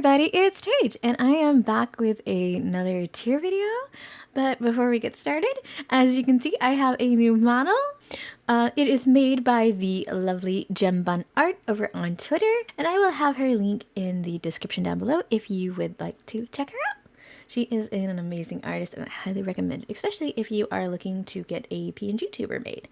everybody, it's Tage, and I am back with another tier video. But before we get started, as you can see, I have a new model. It is made by the lovely Gem Bun Art over on Twitter, and I will have her link in the description down below if you would like to check her out. She is an amazing artist, and I highly recommend it, especially if you are looking to get a PNG tuber made.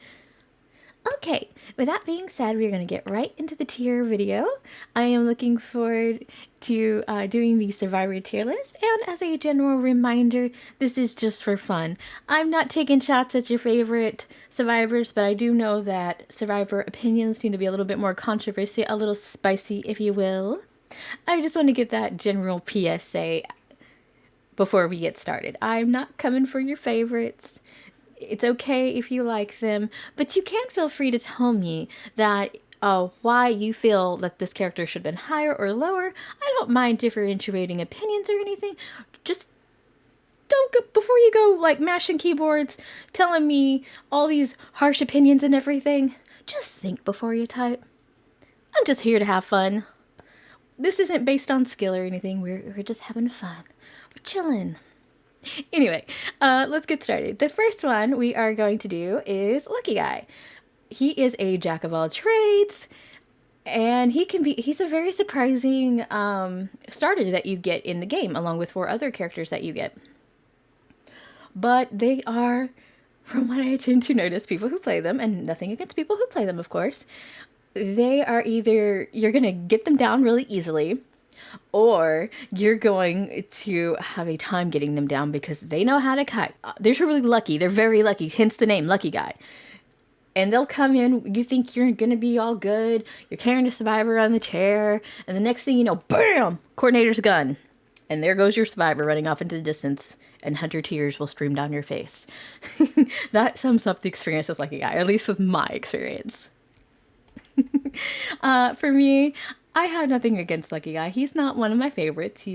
Okay, with that being said, we're going to get right into the tier video. I am looking forward to doing the Survivor tier list, and as a general reminder, this is just for fun. I'm not taking shots at your favorite Survivors, but I do know that Survivor opinions need to be a little bit more controversial, a little spicy, if you will. I just want to get that general PSA before we get started. I'm not coming for your favorites. It's okay if you like them, but you can feel free to tell me that why you feel that this character should have been higher or lower. I don't mind differentiating opinions or anything. Just don't go, before you go like mashing keyboards, telling me all these harsh opinions and everything. Just think before you type. I'm just here to have fun. This isn't based on skill or anything. We're just having fun. We're chilling. Anyway, let's get started. The first one we are going to do is Lucky Guy. He is a jack of all trades, and he's a very surprising starter that you get in the game, along with 4 other characters that you get. But they are, from what I tend to notice, people who play them, and nothing against people who play them, of course, they are either, you're going to get them down really easily, or you're going to have a time getting them down because they know how to kite. They're really lucky. They're very lucky, hence the name, Lucky Guy. And they'll come in, you think you're going to be all good, you're carrying a survivor on the chair, and the next thing you know, BAM! Coordinator's gun. And there goes your survivor running off into the distance, and hunter tears will stream down your face. That sums up the experience with Lucky Guy, at least with my experience. For me, I have nothing against Lucky Guy. He's not one of my favorites.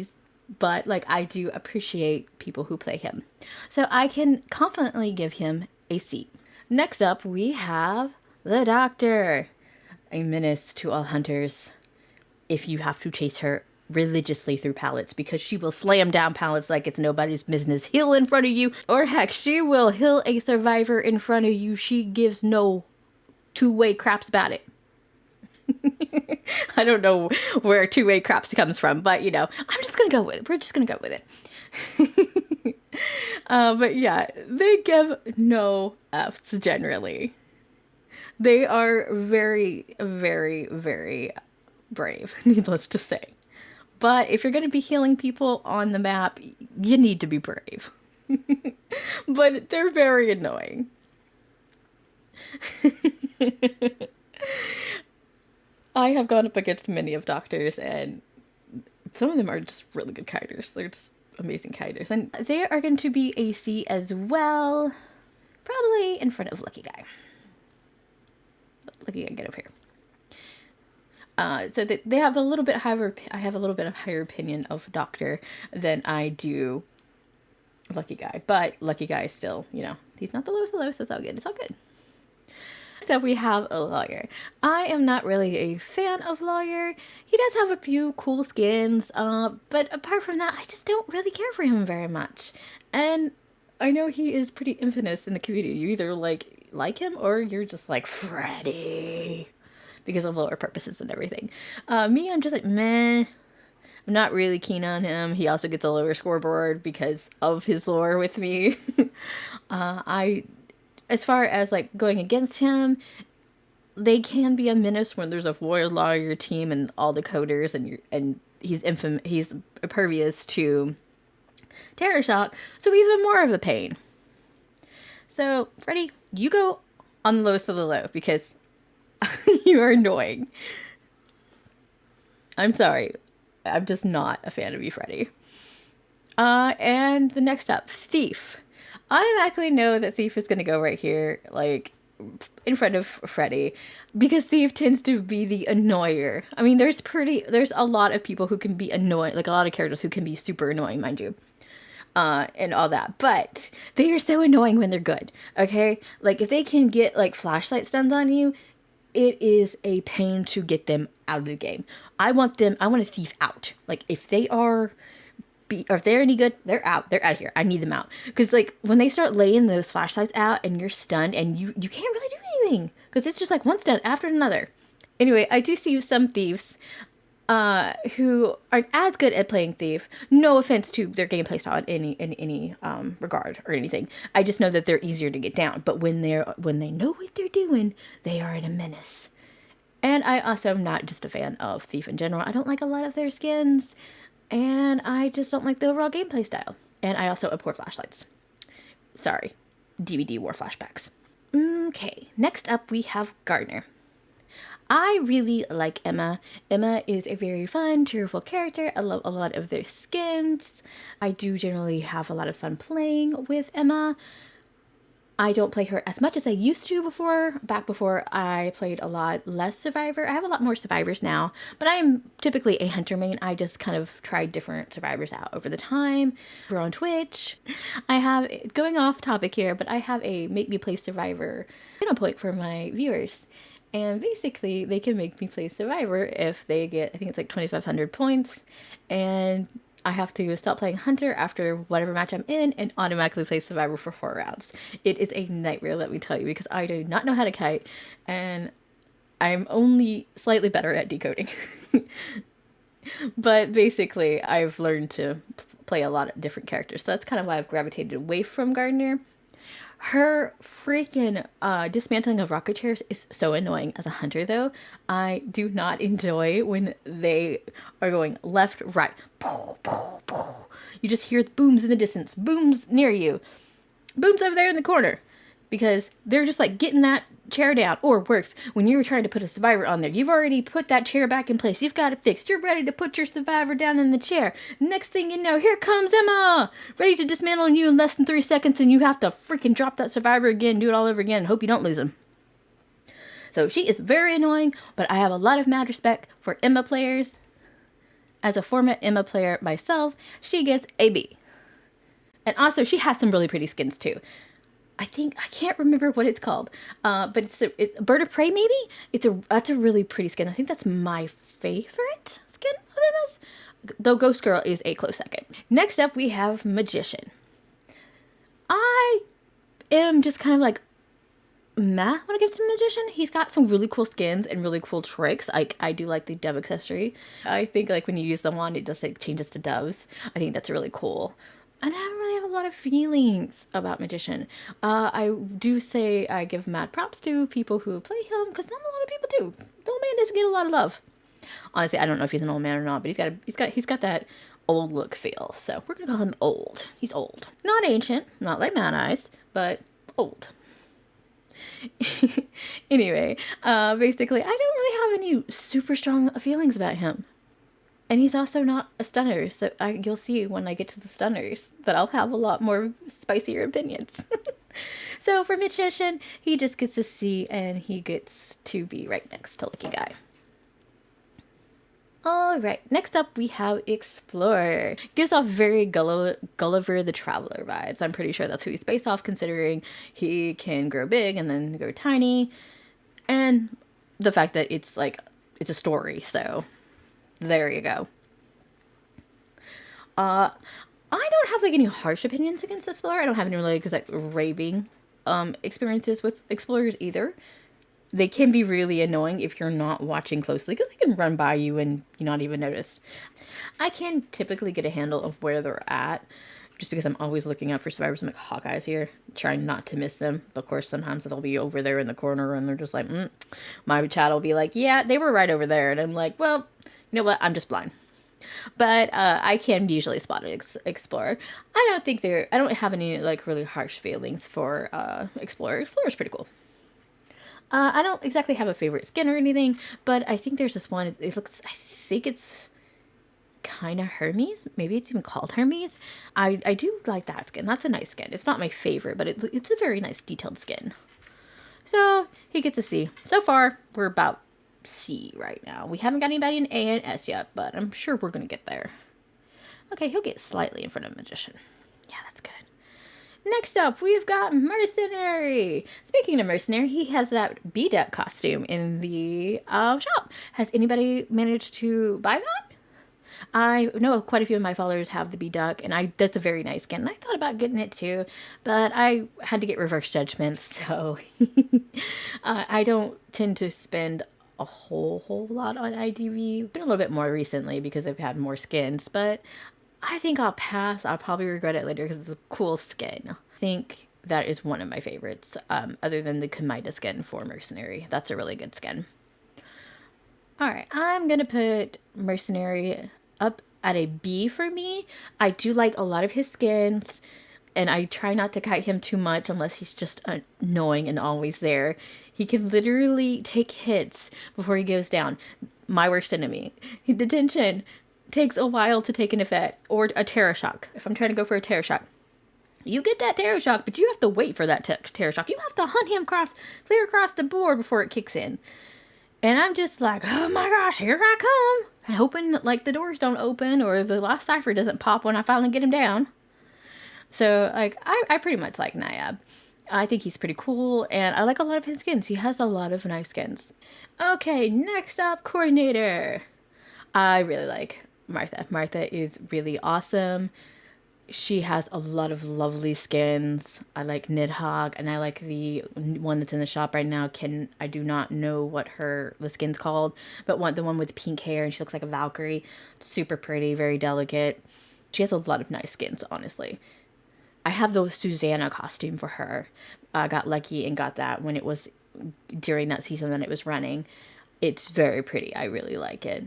But like I do appreciate people who play him. So I can confidently give him a C. Next up, we have the Doctor. A menace to all hunters if you have to chase her religiously through pallets, because she will slam down pallets like it's nobody's business. Heal in front of you, or heck, she will heal a survivor in front of you. She gives no two-way craps about it. I don't know where two-way craps comes from, but you know, I'm just gonna go with it. We're just gonna go with it. But yeah, they give no Fs generally. They are very, very, very brave, needless to say. But if you're gonna be healing people on the map, you need to be brave. But they're very annoying. I have gone up against many of Doctors, and some of them are just really good kiters. They're just amazing kiters. And they are going to be a C as well. Probably in front of Lucky Guy. Lucky Guy, get over here. So they have a little bit higher, I have a little bit of higher opinion of Doctor than I do Lucky Guy. But Lucky Guy is still, you know, he's not the lowest of the low, so it's all good. It's all good. Up we have a Lawyer. I am not really a fan of Lawyer. He does have a few cool skins, but apart from that, I just don't really care for him very much. And I know he is pretty infamous in the community. You either like him or you're just like Freddy because of lore purposes and everything. Me, I'm just like meh. I'm not really keen on him. He also gets a lower scoreboard because of his lore with me. As far as like going against him, they can be a menace when there's a warrior lawyer team and all the coders, and he's impervious to terror shock, so even more of a pain. So Freddy, you go on the lowest of the low because you are annoying. I'm sorry, I'm just not a fan of you, Freddy. And the next up, Thief. Automatically know that Thief is going to go right here, like, in front of Freddy, because Thief tends to be the annoyer. I mean, there's a lot of people who can be annoying, like a lot of characters who can be super annoying, mind you, and all that, but they are so annoying when they're good, okay? Like, if they can get, like, flashlight stuns on you, it is a pain to get them out of the game. I want a thief out. Like, if they're any good, they're out. They're out of here. I need them out. Because, like, when they start laying those flashlights out and you're stunned and you can't really do anything. Because it's just like one stun after another. Anyway, I do see some thieves who aren't as good at playing thief. No offense to their gameplay style in any regard or anything. I just know that they're easier to get down. But when they know what they're doing, they are a menace. And I also am not just a fan of thief in general. I don't like a lot of their skins, and I just don't like the overall gameplay style. And I also abhor flashlights. Sorry, DVD war flashbacks. Okay, next up we have Gardner. I really like Emma. Emma is a very fun, cheerful character. I love a lot of their skins. I do generally have a lot of fun playing with Emma. I don't play her as much as I used to back before I played a lot less Survivor. I have a lot more Survivors now, but I am typically a Hunter main. I just kind of tried different Survivors out over the time. We're on Twitch. I have, going off topic here, but I have a Make Me Play Survivor point for my viewers. And basically, they can make me play Survivor if they get, I think it's like 2,500 points. And I have to stop playing Hunter after whatever match I'm in and automatically play Survivor for 4 rounds. It is a nightmare, let me tell you, because I do not know how to kite. And I'm only slightly better at decoding. But basically, I've learned to play a lot of different characters. So that's kind of why I've gravitated away from Gardner. Her freaking dismantling of rocket chairs is so annoying as a hunter, though. I do not enjoy when they are going left, right. You just hear booms in the distance, booms near you, booms over there in the corner, because they're just like getting that chair down. Or worse, when you're trying to put a survivor on there, you've already put that chair back in place. You've got it fixed. You're ready to put your survivor down in the chair. Next thing you know, here comes Emma, ready to dismantle you in less than 3 seconds, and you have to freaking drop that survivor again, do it all over again, and hope you don't lose him. So she is very annoying, but I have a lot of mad respect for Emma players. As a former Emma player myself, she gets a B. And also, she has some really pretty skins too. I can't remember what it's called, but it's a Bird of Prey, maybe? That's a really pretty skin. I think that's my favorite skin of Emma's, though Ghost Girl is a close second. Next up, we have Magician. I am just kind of like, meh when it comes to Magician. He's got some really cool skins and really cool tricks. I do like the dove accessory. I think like when you use the wand, it just like changes to doves. I think that's really cool. And I don't really have a lot of feelings about Magician. I do say I give mad props to people who play him, because not a lot of people do. The old man doesn't get a lot of love. Honestly, I don't know if he's an old man or not, but he's got that old look feel. So we're gonna call him old. He's old, not ancient, not like Mad Eyes, but old. Anyway, basically, I don't really have any super strong feelings about him. And he's also not a stunner, so you'll see when I get to the stunners that I'll have a lot more spicier opinions. So for Magician, he just gets a C, and he gets to be right next to Lucky Guy. Alright, next up we have Explorer. Gives off very Gulliver the Traveler vibes. I'm pretty sure that's who he's based off, considering he can grow big and then go tiny. And the fact that it's a story, so there you go. I don't have like any harsh opinions against Explorer. I don't have any really raving experiences with Explorers either. They can be really annoying if you're not watching closely, because they can run by you and you not even notice. I can typically get a handle of where they're at, just because I'm always looking out for survivors. I'm like Hawkeyes here, trying not to miss them. But of course, sometimes they'll be over there in the corner and they're just like, my chat will be like, yeah, they were right over there. And I'm like, well, you know what? I'm just blind. But I can usually spot an Explorer. I don't have any like really harsh feelings for Explorer. Explorer's pretty cool. I don't exactly have a favorite skin or anything, but I think there's this one. I think it's kind of Hermes. Maybe it's even called Hermes. I do like that skin. That's a nice skin. It's not my favorite, but it's a very nice detailed skin. So he gets a C. So far, we're about C right now. We haven't got anybody in A and S yet, but I'm sure we're going to get there. Okay, he'll get slightly in front of Magician. Yeah, that's good. Next up, we've got Mercenary. Speaking of Mercenary, he has that bee duck costume in the shop. Has anybody managed to buy that? I know quite a few of my followers have the bee duck, and that's a very nice skin. And I thought about getting it too, but I had to get reverse judgments, so I don't tend to spend a whole lot on IDV. Been a little bit more recently because I've had more skins, but I think I'll pass. I'll probably regret it later because it's a cool skin. I think that is one of my favorites, other than the Kamida skin for Mercenary. That's a really good skin. Alright, I'm going to put Mercenary up at a B for me. I do like a lot of his skins, and I try not to kite him too much unless he's just annoying and always there. He can literally take hits before he goes down. My worst enemy. The tension takes a while to take an effect, or a terror shock. If I'm trying to go for a terror shock, you get that terror shock, but you have to wait for that terror shock. You have to hunt him clear across the board before it kicks in. And I'm just like, oh my gosh, here I come. And hoping that, like, the doors don't open or the last cipher doesn't pop when I finally get him down. So, like, I pretty much like Nayab. I think he's pretty cool, and I like a lot of his skins. He has a lot of nice skins. Okay, next up, Coordinator. I really like Martha. Martha is really awesome. She has a lot of lovely skins. I like Nidhogg, and I like the one that's in the shop right now. I do not know what the skin's called, but the one with pink hair, and she looks like a Valkyrie. Super pretty, very delicate. She has a lot of nice skins, honestly. I have the Susanna costume for her. I got lucky and got that when it was during that season that it was running. It's very pretty. I really like it.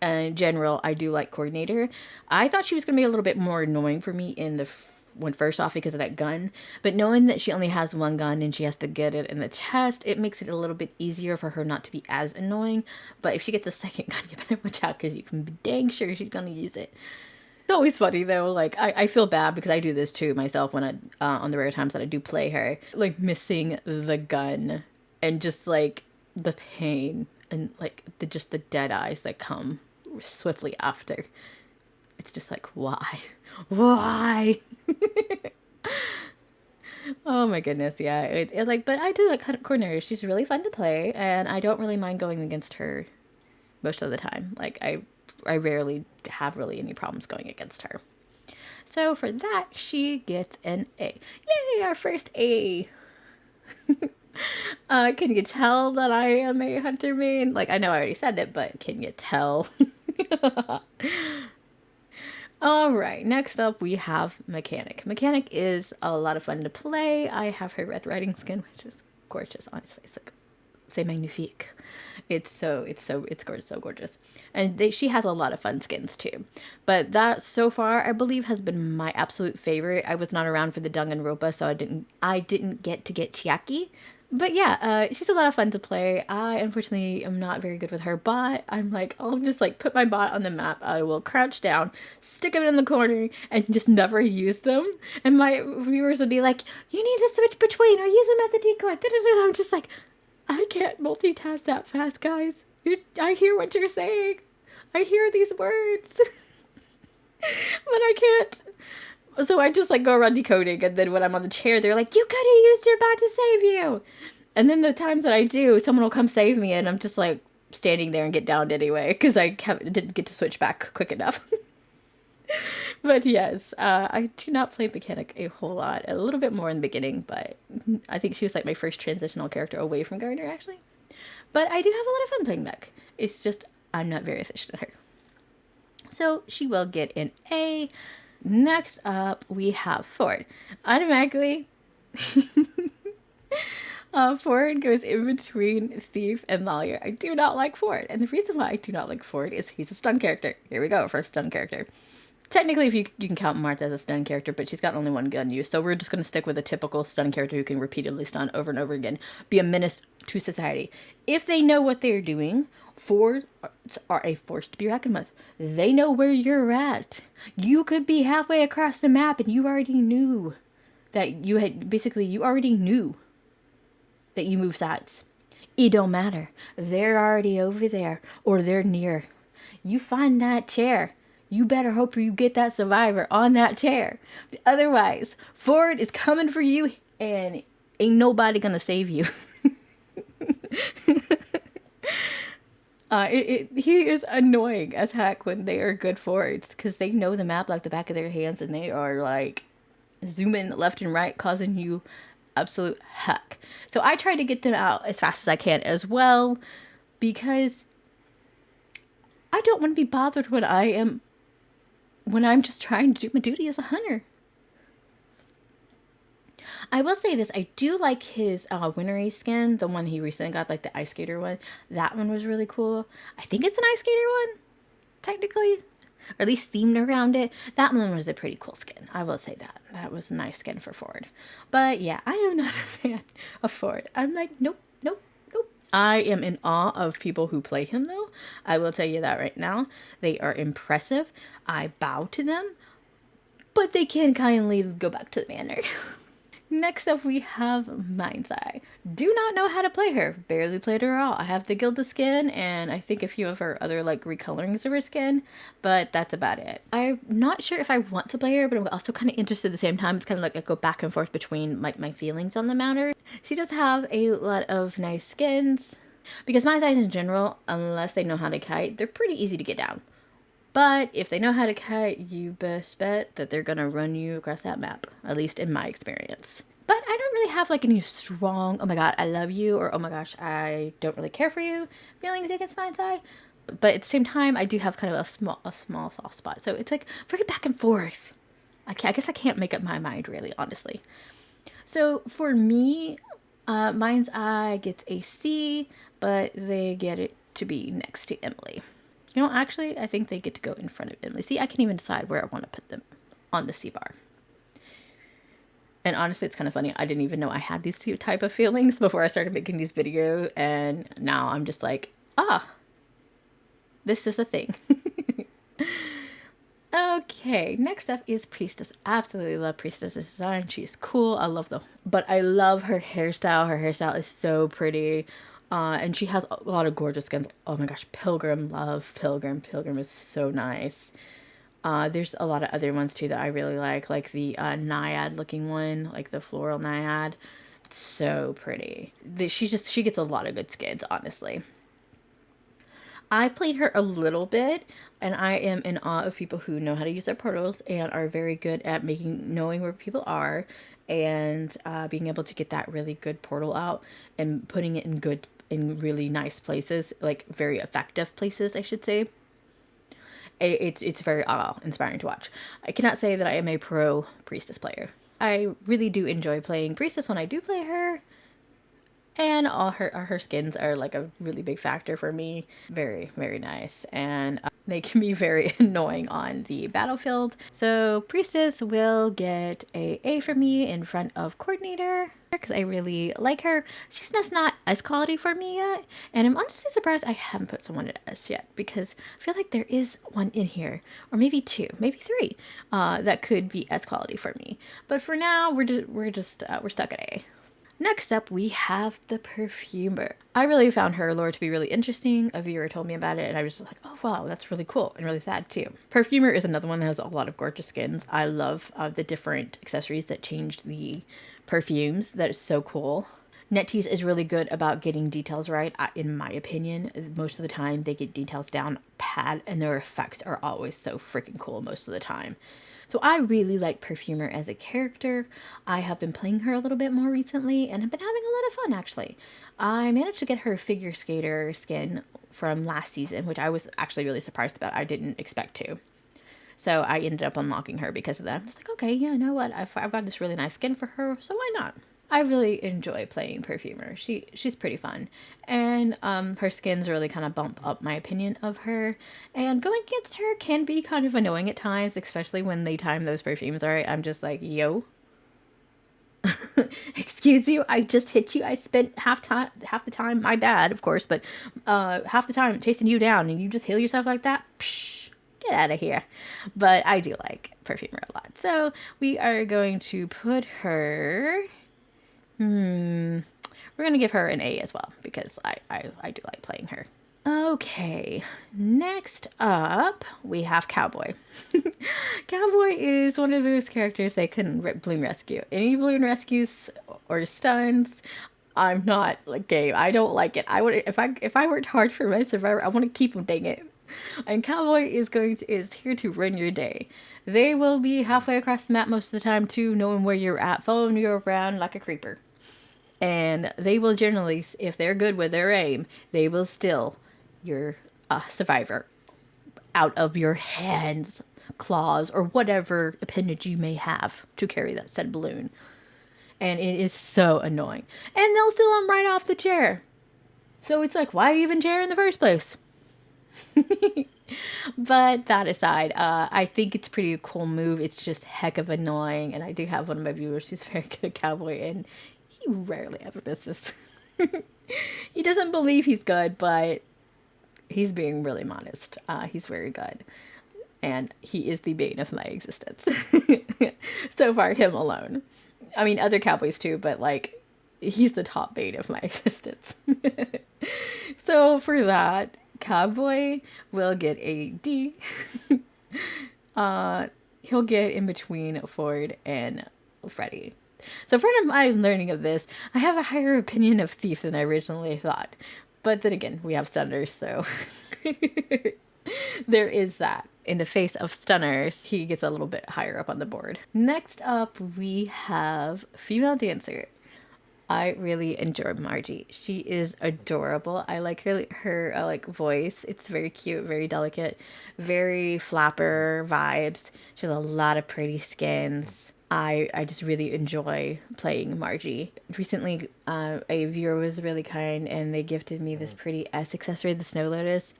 In general, I do like Coordinator. I thought she was going to be a little bit more annoying for me in the first off because of that gun. But knowing that she only has one gun and she has to get it in the chest, it makes it a little bit easier for her not to be as annoying. But if she gets a second gun, you better watch out because you can be dang sure she's going to use it. It's always funny though, like I feel bad because I do this too myself when on the rare times that I do play her, like missing the gun and just like the pain and like the dead eyes that come swiftly after. It's just like, why? Oh my goodness, yeah. But I do like Coordinator. She's really fun to play, and I don't really mind going against her most of the time. Like I rarely have really any problems going against her. So for that, she gets an A. Yay, our first A. Can you tell that I am a hunter main? Like, I know I already said it, but can you tell? Alright, next up we have Mechanic. Mechanic is a lot of fun to play. I have her Red Riding skin, which is gorgeous, honestly. It's like, c'est magnifique. It's gorgeous, so gorgeous. And she has a lot of fun skins too. But that, so far, I believe has been my absolute favorite. I was not around for the Danganronpa, so I didn't get to get Chiaki. But yeah, she's a lot of fun to play. I unfortunately am not very good with her bot. I'll just like put my bot on the map. I will crouch down, stick them in the corner, and just never use them. And my viewers would be like, you need to switch between or use them as a decoy. I'm just like, I can't multitask that fast, guys. I hear what you're saying. I hear these words. But I can't. So I just like go around decoding, and then when I'm on the chair, they're like, you could have used your bot to save you. And then the times that I do, someone will come save me, and I'm just like standing there and get downed anyway, because I didn't get to switch back quick enough. But yes, I do not play Mechanic a whole lot. A little bit more in the beginning, but I think she was like my first transitional character away from Gardner, actually. But I do have a lot of fun playing Mech. It's just I'm not very efficient at her. So she will get an A. Next up, we have Ford. Automatically, Ford goes in between Thief and Lawyer. I do not like Ford. And the reason why I do not like Ford is he's a stun character. Here we go, first stun character. Technically, if you can count Martha as a stun character, but she's got only one gun use. So we're just going to stick with a typical stun character who can repeatedly stun over and over again. Be a menace to society. If they know what they're doing, Fords are a force to be reckoned with. They know where you're at. You could be halfway across the map and you already knew that you already knew that you move sides. It don't matter. They're already over there or they're near. You find that chair. you better hope you get that survivor on that chair. Otherwise, Ford is coming for you and ain't nobody gonna save you. He is annoying as heck when they are good Fords because they know the map like the back of their hands and they are like zooming left and right, causing you absolute heck. So I try to get them out as fast as I can as well because I don't want to be bothered when I'm just trying to do my duty as a hunter. I will say this, I do like his Wintery skin, the one he recently got, like the Ice Skater one. That one was really cool. I think it's an Ice Skater one, technically. Or at least themed around it. That one was a pretty cool skin. I will say that. That was a nice skin for Ford. But yeah, I am not a fan of Ford. I'm like, nope, nope, nope. I am in awe of people who play him, though. I will tell you that right now. They are impressive. I bow to them. But they can kindly go back to the manor. Next up, we have Mind's Eye. Do not know how to play her. Barely played her at all. I have the Gilda skin and I think a few of her other like recolorings of her skin, but that's about it. I'm not sure if I want to play her, but I'm also kind of interested at the same time. It's kind of like I go back and forth between my feelings on the matter. She does have a lot of nice skins because Mind's Eye in general, unless they know how to kite, they're pretty easy to get down. But if they know how to kite, you best bet that they're going to run you across that map, at least in my experience. But I don't really have like any strong, oh my god, I love you, or oh my gosh, I don't really care for you feelings against Mind's Eye. But at the same time, I do have kind of a small soft spot. So it's like very back and forth. I guess I can't make up my mind really, honestly. So for me, Mind's Eye gets a C, but they get it to be next to Emily. You know, actually, I think they get to go in front of Emily. See, I can even decide where I want to put them on the C bar. And honestly, it's kind of funny. I didn't even know I had these two type of feelings before I started making these videos. And now I'm just like, this is a thing. Okay, next up is Priestess. Absolutely love Priestess's design. She's cool. But I love her hairstyle. Her hairstyle is so pretty. And she has a lot of gorgeous skins. Oh my gosh, Pilgrim, love Pilgrim. Pilgrim is so nice. There's a lot of other ones too that I really like the Naiad looking one, like the floral Naiad. It's so pretty. She gets a lot of good skins, honestly. I played her a little bit, and I am in awe of people who know how to use their portals and are very good at knowing where people are and being able to get that really good portal out and putting it in really nice places, like very effective places, I should say. It's very inspiring to watch. I cannot say that I am a pro Priestess player. I really do enjoy playing Priestess when I do play her. And all her skins are like a really big factor for me. Very, very nice. And they can be very annoying on the battlefield. So Priestess will get a A from me in front of Coordinator because I really like her. She's just not S quality for me yet. And I'm honestly surprised I haven't put someone at S yet because I feel like there is one in here, or maybe two, maybe three, that could be S quality for me. But for now, we're stuck at A. Next up, we have the Perfumer. I really found her lore to be really interesting. A viewer told me about it, and I was just like, oh, wow, that's really cool and really sad, too. Perfumer is another one that has a lot of gorgeous skins. I love the different accessories that changed the perfumes. That is so cool. NetEase is really good about getting details right, in my opinion. Most of the time, they get details down pat, and their effects are always so freaking cool most of the time. So I really like Perfumer as a character. I have been playing her a little bit more recently and have been having a lot of fun, actually. I managed to get her figure skater skin from last season, which I was actually really surprised about. I didn't expect to. So I ended up unlocking her because of that. I'm just like, okay, yeah, you know what? I've got this really nice skin for her, so why not? I really enjoy playing Perfumer. She's pretty fun. And her skins really kind of bump up my opinion of her. And going against her can be kind of annoying at times, especially when they time those perfumes right. I'm just like, yo. Excuse you, I just hit you. I spent half the time, my bad, of course, but half the time chasing you down and you just heal yourself like that? Psh, get out of here. But I do like Perfumer a lot. So we are going to put her... we're going to give her an A as well because I do like playing her. Okay, next up, we have Cowboy. Cowboy is one of those characters they couldn't balloon rescue. Any balloon rescues or stuns, I'm not like game. I don't like it. I would if I worked hard for my survivor, I want to keep them. Dang it! And Cowboy is here to run your day. They will be halfway across the map most of the time too, knowing where you're at, following you around like a creeper. And they will generally, if they're good with their aim, they will steal your survivor out of your hands, claws, or whatever appendage you may have to carry that said balloon. And it is so annoying. And they'll steal them right off the chair. So it's like, why even chair in the first place? But that aside, I think it's a pretty cool move. It's just heck of annoying. And I do have one of my viewers who's very good at Cowboy, and he rarely ever misses. He doesn't believe he's good, but he's being really modest. He's very good. And he is the bane of my existence. So far, him alone. I mean, other cowboys too, but like, he's the top bane of my existence. So for that, Cowboy will get a D. He'll get in between Ford and Freddy. So from my learning of this, I have a higher opinion of Thief than I originally thought. But then again, we have stunners, so there is that. In the face of stunners, he gets a little bit higher up on the board. Next up, we have Female Dancer. I really enjoy Margie. She is adorable. I like her like voice. It's very cute, very delicate, very flapper vibes. She has a lot of pretty skins. I just really enjoy playing Margie. Recently, a viewer was really kind and they gifted me this pretty S accessory, the Snow Lotus,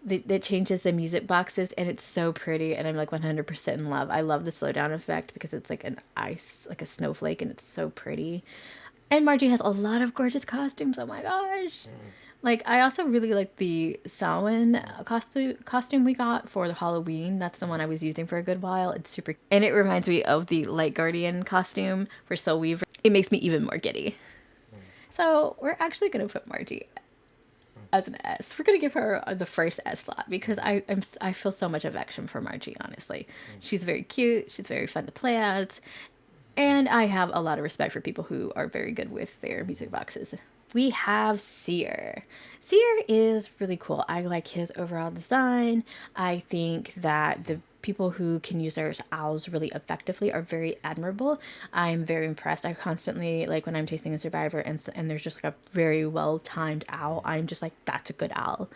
that changes the music boxes, and it's so pretty, and I'm like 100% in love. I love the slowdown effect because it's like an ice, like a snowflake, and it's so pretty. And Margie has a lot of gorgeous costumes. Oh my gosh. Like, I also really like the Samhain costume we got for the Halloween. That's the one I was using for a good while. It's super, and it reminds me of the Light Guardian costume for Soul Weaver. It makes me even more giddy. So we're actually going to put Margie as an S. We're going to give her the first S slot because I feel so much affection for Margie, honestly. She's very cute. She's very fun to play as. And I have a lot of respect for people who are very good with their music boxes. We have Seer. Seer is really cool. I like his overall design. I think that the people who can use their owls really effectively are very admirable. I'm very impressed. I constantly, like when I'm chasing a survivor and there's just like a very well-timed owl, I'm just like, that's a good owl.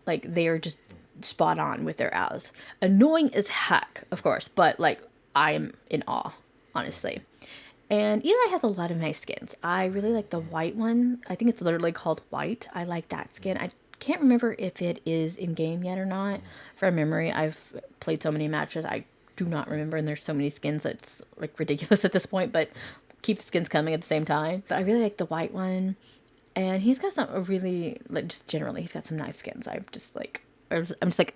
Like, they are just spot on with their owls. Annoying as heck, of course, but like, I'm in awe, honestly. And Eli has a lot of nice skins. I really like the white one. I think it's literally called White. I like that skin. I can't remember if it is in game yet or not. From memory, I've played so many matches, I do not remember, and there's so many skins that's like ridiculous at this point, but keep the skins coming at the same time. But I really like the white one. And he's got some really, like, just generally, he's got some nice skins. I'm just like,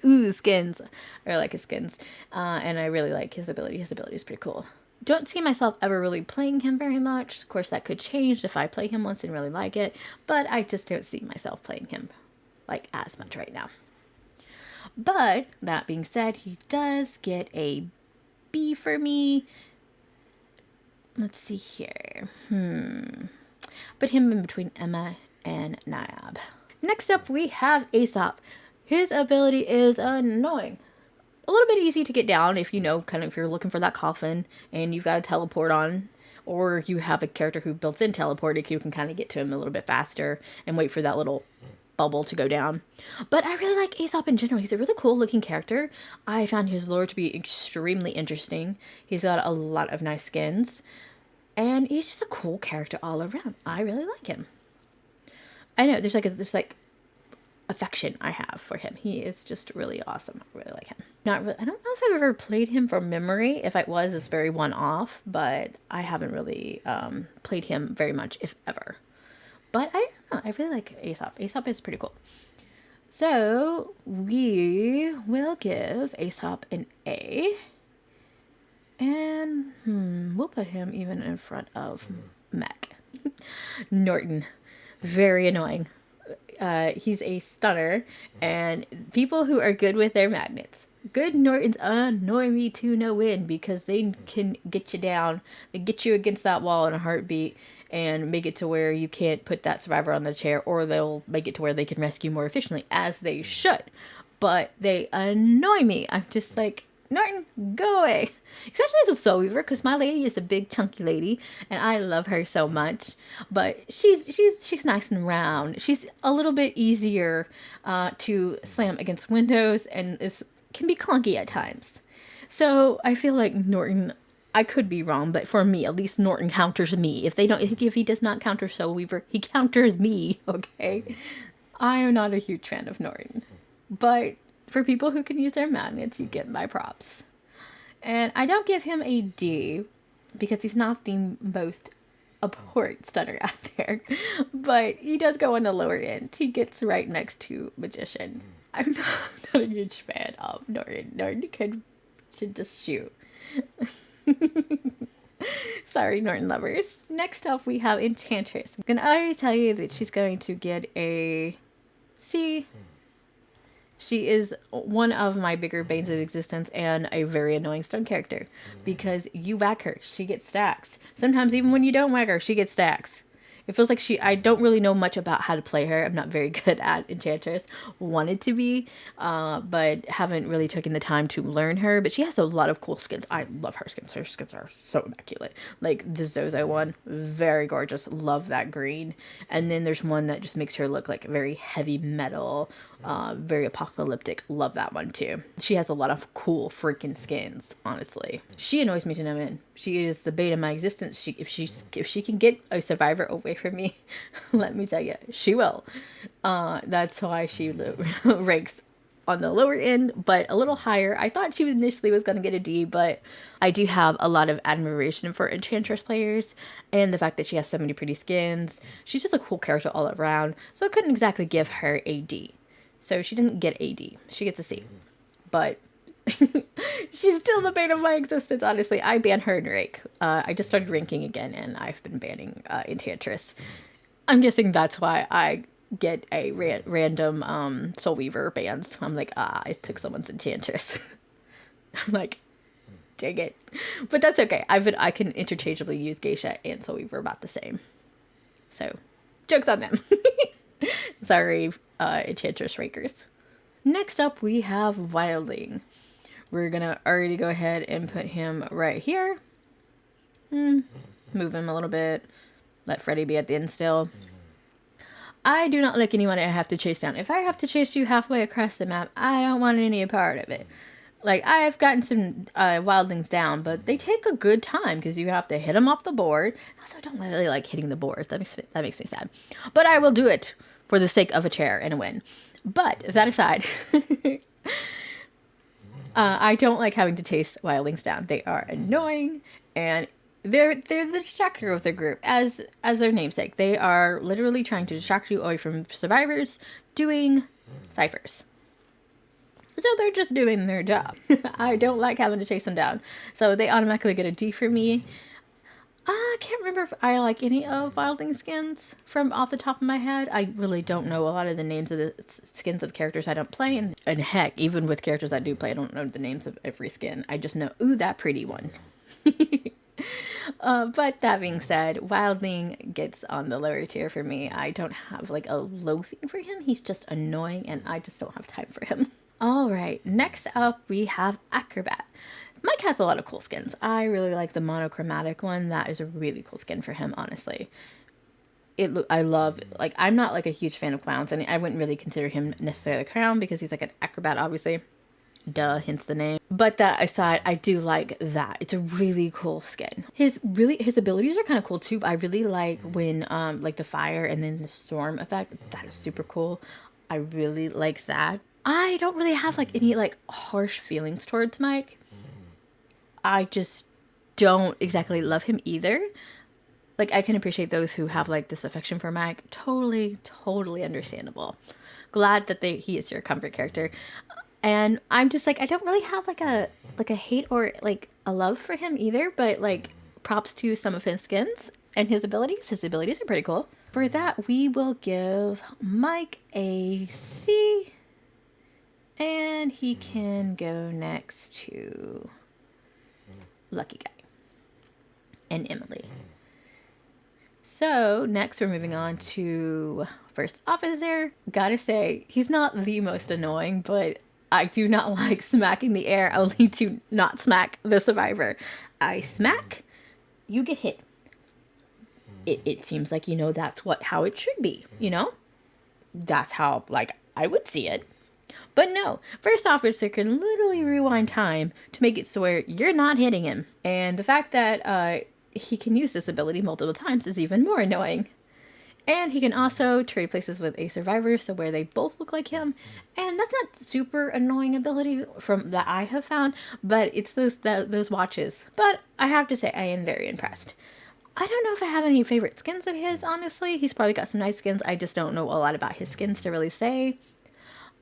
ooh, skins. I like his skins. And I really like his ability. His ability is pretty cool. Don't see myself ever really playing him very much. Of course, that could change if I play him once and really like it, but I just don't see myself playing him like as much right now. But that being said, he does get a B for me. Let's see here. Put him in between Emma and Nayab. Next up, we have Aesop. His ability is annoying. A little bit easy to get down if you know, kind of, if you're looking for that coffin and you've got a teleport on, or you have a character who built in teleport, you can kind of get to him a little bit faster and wait for that little bubble to go down. But I really like Aesop in general. He's a really cool looking character. I found his lore to be extremely interesting. He's got a lot of nice skins, and he's just a cool character all around. I really like him. I know there's like affection I have for him. He is just really awesome. I really like him. I don't know if I've ever played him from memory. If I was, it's very one-off, but I haven't really played him very much, if ever. But I don't know. I really like Aesop. Aesop is pretty cool. So we will give Aesop an A. And we'll put him even in front of Mech. Norton. Very annoying. he's a stunner, and people who are good with their magnets. Good Nortons annoy me to no end because they can get you down, they get you against that wall in a heartbeat, and make it to where you can't put that survivor on the chair, or they'll make it to where they can rescue more efficiently, as they should. But they annoy me. I'm just like, Norton, go away. Especially as a soul weaver, because my lady is a big chunky lady, and I love her so much. But she's nice and round. She's a little bit easier to slam against windows, and can be clunky at times. So I feel like Norton, I could be wrong, but for me, at least Norton counters me. If he does not counter Soul Weaver, he counters me, okay? I am not a huge fan of Norton. But for people who can use their magnets, you get my props. And I don't give him a D, because he's not the most abhorrent stunner out there. But he does go on the lower end. He gets right next to Magician. I'm not a huge fan of Norton. Norton should just shoot. Sorry, Norton lovers. Next up, we have Enchantress. I can already tell you that she's going to get a C. She is one of my bigger banes of existence and a very annoying stun character. Because you whack her, she gets stacks. Sometimes even when you don't whack her, she gets stacks. It feels like I don't really know much about how to play her. I'm not very good at Enchantress. Wanted to be, but haven't really taken the time to learn her. But she has a lot of cool skins. I love her skins. Her skins are so immaculate. Like the Zozo one, very gorgeous. Love that green. And then there's one that just makes her look like very heavy metal, very apocalyptic. Love that one too. She has a lot of cool freaking skins, honestly. She annoys me to no end. She is the bane of my existence. If she can get a survivor away from me, let me tell you, she will. That's why she ranks on the lower end, but a little higher. I thought she initially was going to get a D, but I do have a lot of admiration for Enchantress players, and the fact that she has so many pretty skins. She's just a cool character all around, so I couldn't exactly give her a D. So she didn't get a D. She gets a C. But she's still the bane of my existence, honestly. I ban her and Rake. I just started ranking again, and I've been banning Enchantress. I'm guessing that's why I get a random Soul Weaver bans. I'm like, I took someone's Enchantress. I'm like, dang it. But that's okay. I can interchangeably use Geisha and Soul Weaver about the same. So, joke's on them. Sorry, Enchantress Rakers. Next up, we have Wildling. We're gonna already go ahead and put him right here. Move him a little bit. Let Freddy be at the end still. I do not like anyone I have to chase down. If I have to chase you halfway across the map, I don't want any part of it. Like, I've gotten some Wildlings down, but they take a good time because you have to hit them off the board. Also, I don't really like hitting the board. That makes me sad. But I will do it for the sake of a chair and a win. But that aside, I don't like having to chase Wildlings down. They are annoying, and they're the distractor of the group, as their namesake. They are literally trying to distract you away from survivors doing ciphers. So they're just doing their job. I don't like having to chase them down. So they automatically get a D for me. I can't remember if I like any of Wildling skins from off the top of my head. I really don't know a lot of the names of the skins of characters I don't play. And heck, even with characters I do play, I don't know the names of every skin. I just know, ooh, that pretty one. But that being said, Wildling gets on the lower tier for me. I don't have like a loathing for him. He's just annoying, and I just don't have time for him. All right, next up we have Acrobat. Mike has a lot of cool skins. I really like the monochromatic one. That is a really cool skin for him, honestly. I love, like, I'm not like a huge fan of clowns, and I wouldn't really consider him necessarily a clown because he's like an acrobat, obviously. Duh, hence the name. But that aside, I do like that. It's a really cool skin. His abilities are kind of cool too. I really like when like the fire and then the storm effect. That is super cool. I really like that. I don't really have like any like harsh feelings towards Mike. I just don't exactly love him either. Like, I can appreciate those who have like this affection for Mike. Totally understandable. Glad that he is your comfort character. And I'm just like, I don't really have like a hate or like a love for him either, but like props to some of his skins. And his abilities are pretty cool. For that, we will give Mike a C. And he can go next to Lucky Guy and Emily. So next we're moving on to First Officer. Gotta say, he's not the most annoying, but I do not like smacking the air only to not smack the survivor. I smack, you get hit. It seems like, that's how it should be, That's how, I would see it. But no, First Officer can literally rewind time to make it so where you're not hitting him. And the fact that he can use this ability multiple times is even more annoying. And he can also trade places with a survivor, so where they both look like him. And that's not super annoying ability from that I have found, but it's those watches. But I have to say, I am very impressed. I don't know if I have any favorite skins of his, honestly. He's probably got some nice skins. I just don't know a lot about his skins to really say.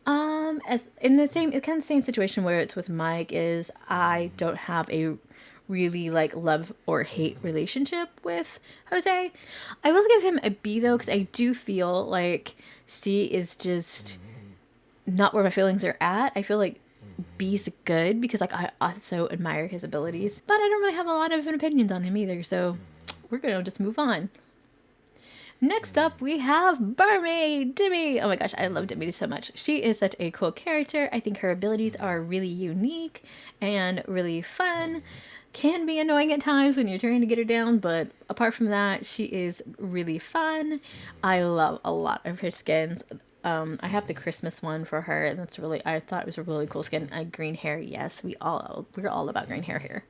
As in the same situation where it's with Mike is I don't have a really love or hate relationship with Jose. I will give him a B though, because I do feel like C is just not where my feelings are at. I feel like B's good because I also admire his abilities, but I don't really have a lot of opinions on him either, so we're gonna just move on. Next up, we have Barmaid Dimmy. Oh my gosh, I love Dimmy so much. She is such a cool character. I think her abilities are really unique and really fun. Can be annoying at times when you're trying to get her down, but apart from that, she is really fun. I love a lot of her skins. I have the Christmas one for her, and I thought it was a really cool skin. Green hair, yes, we're all about green hair here.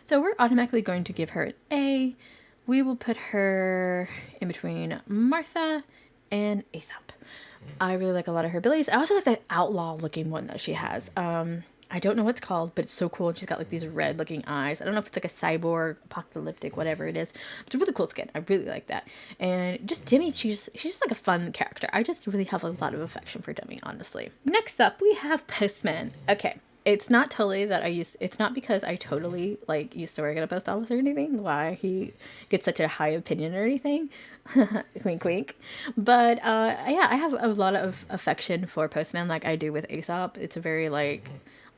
So we're automatically going to give her an A. We will put her in between Martha and Aesop. I really like a lot of her abilities. I also like that outlaw looking one that she has. I don't know what it's called, but it's so cool. And she's got these red looking eyes. I don't know if it's a cyborg, apocalyptic, whatever it is. It's a really cool skin. I really like that. And just Demi, she's just a fun character. I just really have a lot of affection for Demi, honestly. Next up, we have Postman. Okay. It's not totally that it's not because I totally used to work at a post office or anything why he gets such a high opinion or anything. Wink wink. But yeah, I have a lot of affection for Postman like I do with Aesop. It's a very oh,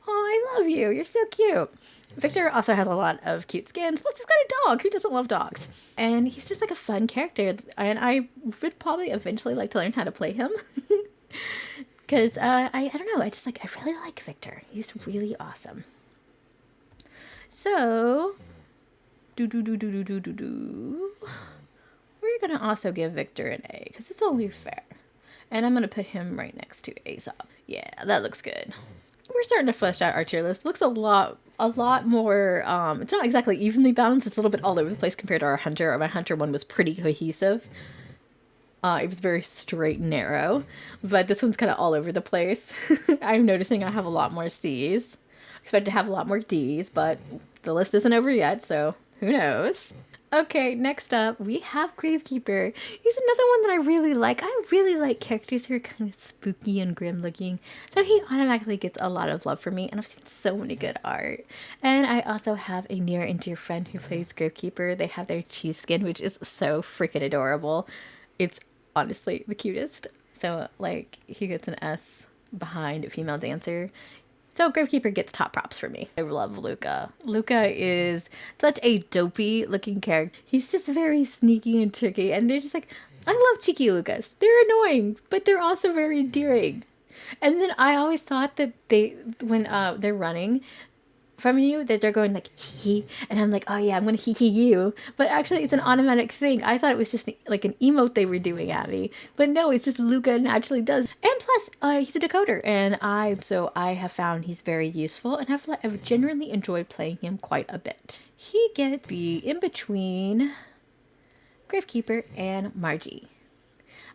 I love you, you're so cute. Victor also has a lot of cute skins, plus he's got a dog. Who doesn't love dogs? And he's just a fun character, and I would probably eventually like to learn how to play him. Because, I don't know, I really like Victor. He's really awesome. So, we're going to also give Victor an A, because it's only fair. And I'm going to put him right next to Aesop. Yeah, that looks good. We're starting to flesh out our tier list. Looks a lot more, it's not exactly evenly balanced. It's a little bit all over the place compared to our Hunter. My Hunter one was pretty cohesive. It was very straight and narrow, but this one's kind of all over the place. I'm noticing I have a lot more C's. I expect to have a lot more D's, but the list isn't over yet, so who knows? Okay, next up, we have Gravekeeper. He's another one that I really like. I really like characters who are kind of spooky and grim looking, so he automatically gets a lot of love from me, and I've seen so many good art. And I also have a near and dear friend who plays Gravekeeper. They have their cheese skin, which is so freaking adorable. It's honestly the cutest. So he gets an S behind female dancer. So Gravekeeper gets top props for me. I love Luca. Luca is such a dopey looking character. He's just very sneaky and tricky, and they're just I love cheeky Lucas. They're annoying, but they're also very endearing. And then I always thought that when they're running from you, that they're going hee, and I'm oh yeah, I'm gonna hee you, but actually it's an automatic thing. I thought it was just an emote they were doing at me, but no, it's just Luca naturally does. And plus he's a decoder, and I have found he's very useful, and I've genuinely enjoyed playing him quite a bit. He gets to be in between Gravekeeper and Margie.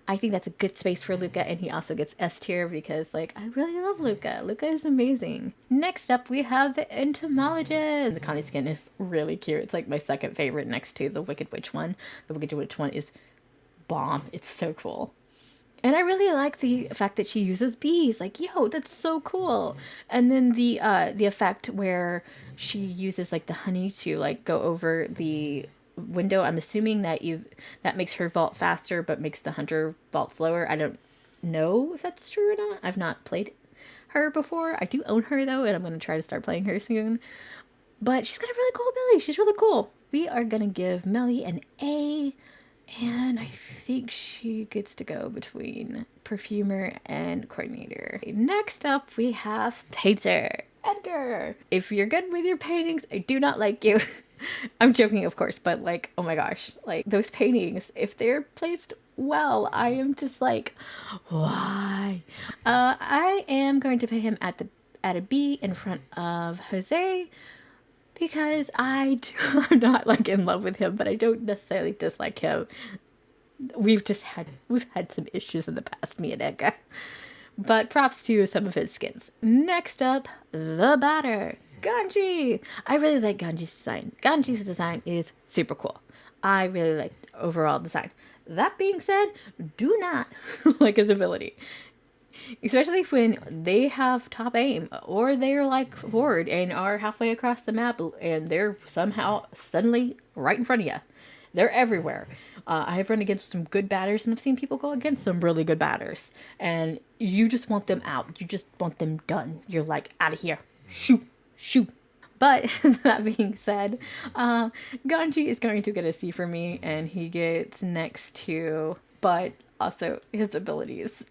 I think that's a good space for Luca, and he also gets S tier because, I really love Luca. Luca is amazing. Next up, we have the Entomologist. The Connie skin is really cute. It's my second favorite next to the Wicked Witch one. The Wicked Witch one is bomb. It's so cool. And I really like the fact that she uses bees. Yo, that's so cool. And then the effect where she uses, the honey to, go over the window. I'm assuming that that makes her vault faster, but makes the hunter vault slower. I don't know if that's true or not. I've not played her before. I do own her though, and I'm going to try to start playing her soon. But she's got a really cool ability. She's really cool. We are going to give Melly an A. And I think she gets to go between Perfumer and Coordinator. Next up, we have Painter, Edgar. If you're good with your paintings, I do not like you. I'm joking, of course, but like, oh my gosh, like those paintings, if they're placed well, I am just like, why? I am going to put him at a B in front of Jose, because I'm not like in love with him, but I don't necessarily dislike him. We've had some issues in the past, me and Edgar. But props to some of his skins. Next up, the batter, Ganji. I really like Ganji's design. Ganji's design is super cool. I really like overall design. That being said, do not like his ability. Especially when they have top aim, or they're like forward and are halfway across the map and they're somehow suddenly right in front of you. They're everywhere. I've run against some good batters, and I've seen people go against some really good batters, and you just want them out. You just want them done. You're like, out of here. Shoot. Shoot. But that being said, Ganji is going to get a C for me, and he gets next to, but also his abilities.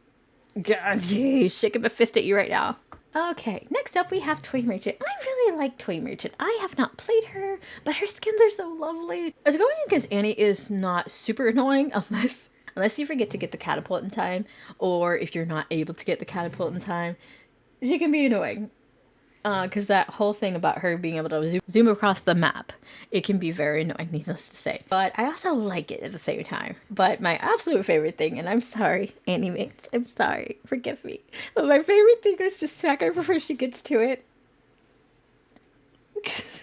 Ganji, shaking my fist at you right now. Okay, next up we have Toy Merchant. I really like Toy Merchant. I have not played her, but her skins are so lovely. I was going because Annie is not super annoying unless you forget to get the catapult in time, or if you're not able to get the catapult in time, she can be annoying. Because that whole thing about her being able to zoom across the map, it can be very annoying, needless to say. But I also like it at the same time. But my absolute favorite thing, and I'm sorry, Animates, I'm sorry, forgive me. But my favorite thing is to smack her before she gets to it. Because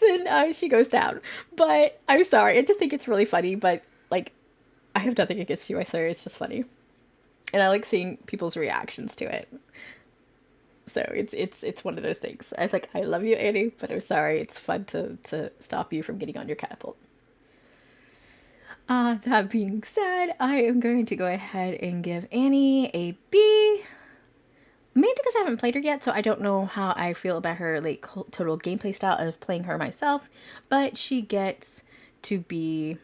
then she goes down. But I'm sorry, I just think it's really funny. But, like, I have nothing against you, I swear, it's just funny. And I like seeing people's reactions to it. So it's one of those things. I was like, I love you, Annie, but I'm sorry. It's fun to stop you from getting on your catapult. That being said, I am going to go ahead and give Annie a B. Mainly because I haven't played her yet, so I don't know how I feel about her like total gameplay style of playing her myself. But she gets to be...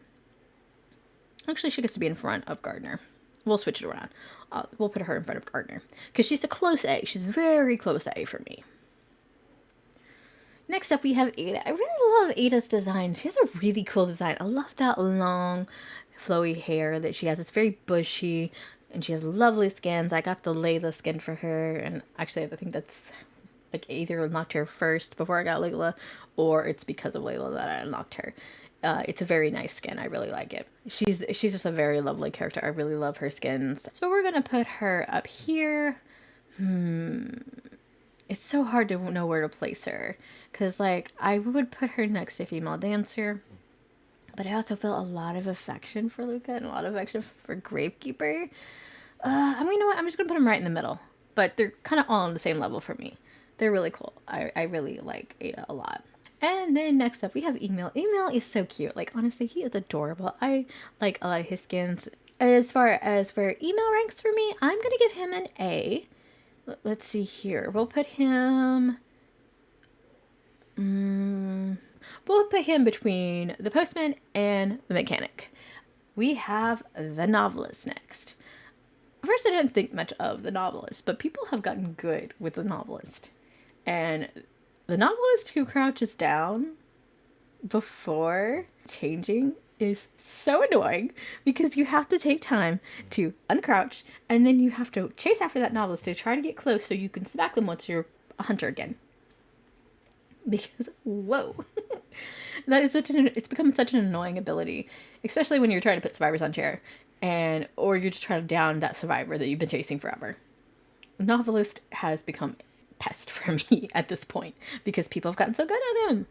Actually, she gets to be in front of Gardner. We'll switch it around. We'll put her in front of Gardner. Because she's a close A. She's very close A for me. Next up, we have Aydah. I really love Aydah's design. She has a really cool design. I love that long, flowy hair that she has. It's very bushy. And she has lovely skins. I got the Layla skin for her. And actually, I think that's... like either unlocked her first before I got Layla, or it's because of Layla that I unlocked her. It's a very nice skin. I really like it. She's just a very lovely character. I really love her skins. So we're gonna put her up here. It's so hard to know where to place her, because like I would put her next to Female Dancer, but I also feel a lot of affection for Luca and a lot of affection for Gravekeeper. I mean, you know what? I'm just gonna put them right in the middle, but they're kind of all on the same level for me. They're really cool. I really like Aydah a lot. And then next up, we have Email. Email is so cute. Like, honestly, he is adorable. I like a lot of his skins. As far as where Email ranks for me, I'm going to give him an A. Let's see here. We'll put him... we'll put him between the Postman and the Mechanic. We have the Novelist next. First, I didn't think much of the Novelist, but people have gotten good with the Novelist. And... the Novelist who crouches down before changing is so annoying, because you have to take time to uncrouch, and then you have to chase after that Novelist to try to get close so you can smack them once you're a hunter again. Because, whoa. That is it's become such an annoying ability, especially when you're trying to put survivors on chair, or you're just trying to down that survivor that you've been chasing forever. Novelist has become pest for me at this point, because people have gotten so good at him.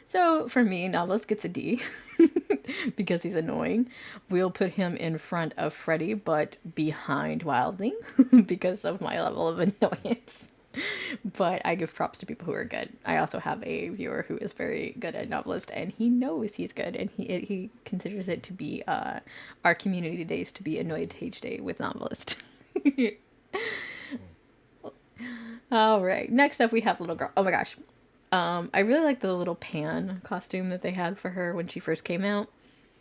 So for me, Novelist gets a D because he's annoying. We'll put him in front of Freddy, but behind Wildling because of my level of annoyance. But I give props to people who are good. I also have a viewer who is very good at Novelist, and he knows he's good, and he considers it to be our community days to be Annoyed Tage Day with Novelist. All right, next up we have Little Girl. Oh my gosh. I really like the little pan costume that they had for her when she first came out,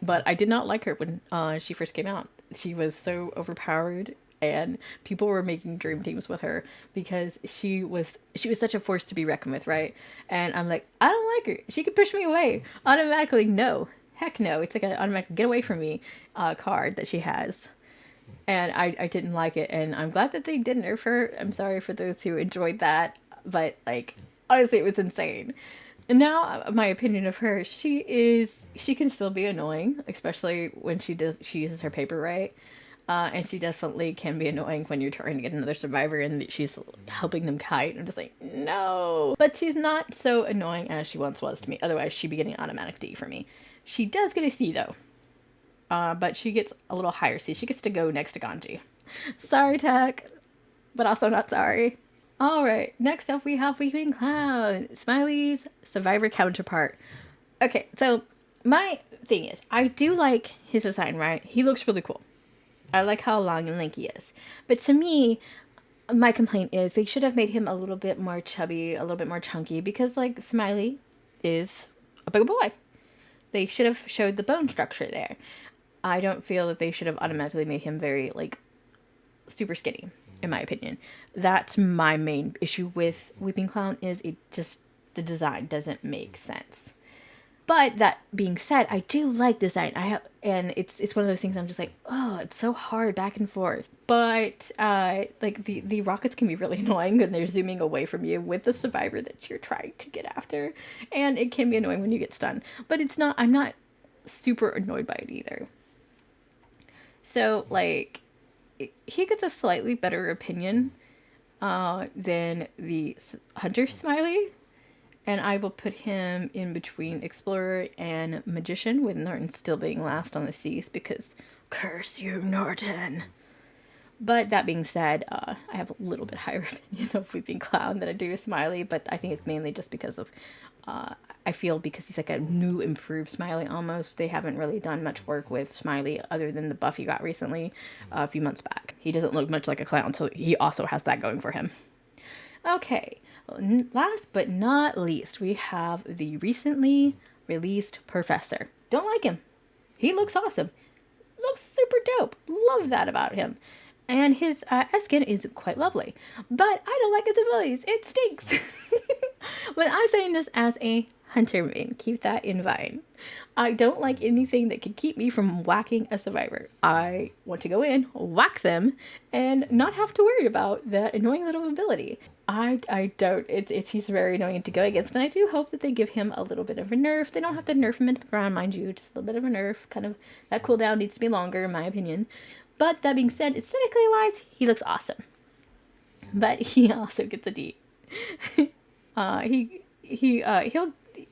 but I did not like her when she first came out. She was so overpowered, and people were making dream teams with her because she was such a force to be reckoned with, right? And I'm like, I don't like her. She could push me away automatically. No, heck no. It's like an automatic get away from me card that she has. And I didn't like it, and I'm glad that they didn't nerf her. I'm sorry for those who enjoyed that, but like honestly, it was insane. And now my opinion of her, she can still be annoying, especially when she uses her paper right. And she definitely can be annoying when you're trying to get another survivor and she's helping them kite. I'm just like, no. But she's not so annoying as she once was to me. Otherwise, she'd be getting an automatic D for me. She does get a C though. But she gets a little higher C. She gets to go next to Ganji. Sorry, Tech, but also not sorry. Alright, next up we have Weeping Clown, Smiley's survivor counterpart. Okay, so my thing is, I do like his design, right? He looks really cool. I like how long and lanky he is. But to me, my complaint is they should have made him a little bit more chubby, a little bit more chunky, because like Smiley is a big boy. They should have showed the bone structure there. I don't feel that they should have automatically made him very like super skinny, in my opinion. That's my main issue with Weeping Clown, is it just, the design doesn't make sense. But that being said, I do like design. And it's one of those things I'm just like, oh, it's so hard back and forth. But like the rockets can be really annoying when they're zooming away from you with the survivor that you're trying to get after, and it can be annoying when you get stunned. But it's not. I'm not super annoyed by it either. So like, he gets a slightly better opinion than the Hunter Smiley. And I will put him in between Explorer and Magician, with Norton still being last on the C's because curse you, Norton. But that being said, I have a little bit higher opinion of Weeping Clown than I do Smiley, but I think it's mainly just because of, I feel because he's like a new improved Smiley almost. They haven't really done much work with Smiley other than the buff he got recently a few months back. He doesn't look much like a clown, so he also has that going for him. Okay. Last but not least, we have the recently released Professor. Don't like him. He looks awesome. Looks super dope. Love that about him. And his skin is quite lovely. But I don't like his abilities. It stinks. But I'm saying this as a hunter main. Keep that in mind. I don't like anything that could keep me from whacking a survivor. I want to go in, whack them, and not have to worry about that annoying little ability. I don't. He's very annoying to go against, and I do hope that they give him a little bit of a nerf. They don't have to nerf him into the ground, mind you, just a little bit of a nerf. Kind of, that cooldown needs to be longer, in my opinion. But that being said, aesthetically wise, he looks awesome. But he also gets a D.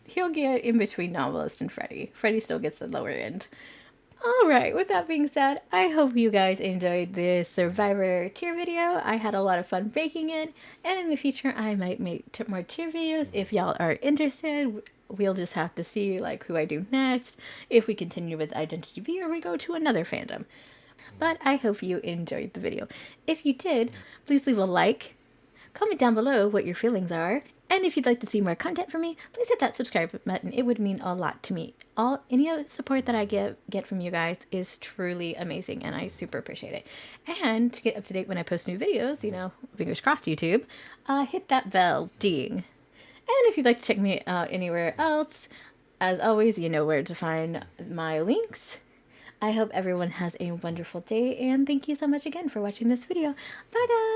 He'll get in between Novelist and Freddy. Freddy still gets the lower end. Alright, with that being said, I hope you guys enjoyed this Survivor tier video. I had a lot of fun making it, and in the future I might make more tier videos if y'all are interested. We'll just have to see like who I do next, if we continue with Identity V or we go to another fandom. But I hope you enjoyed the video. If you did, please leave a like, comment down below what your feelings are, and if you'd like to see more content from me, please hit that subscribe button. It would mean a lot to me. Any other support that I get from you guys is truly amazing, and I super appreciate it. And to get up to date when I post new videos, you know, fingers crossed YouTube, hit that bell, ding. And if you'd like to check me out anywhere else, as always, you know where to find my links. I hope everyone has a wonderful day, and thank you so much again for watching this video. Bye guys!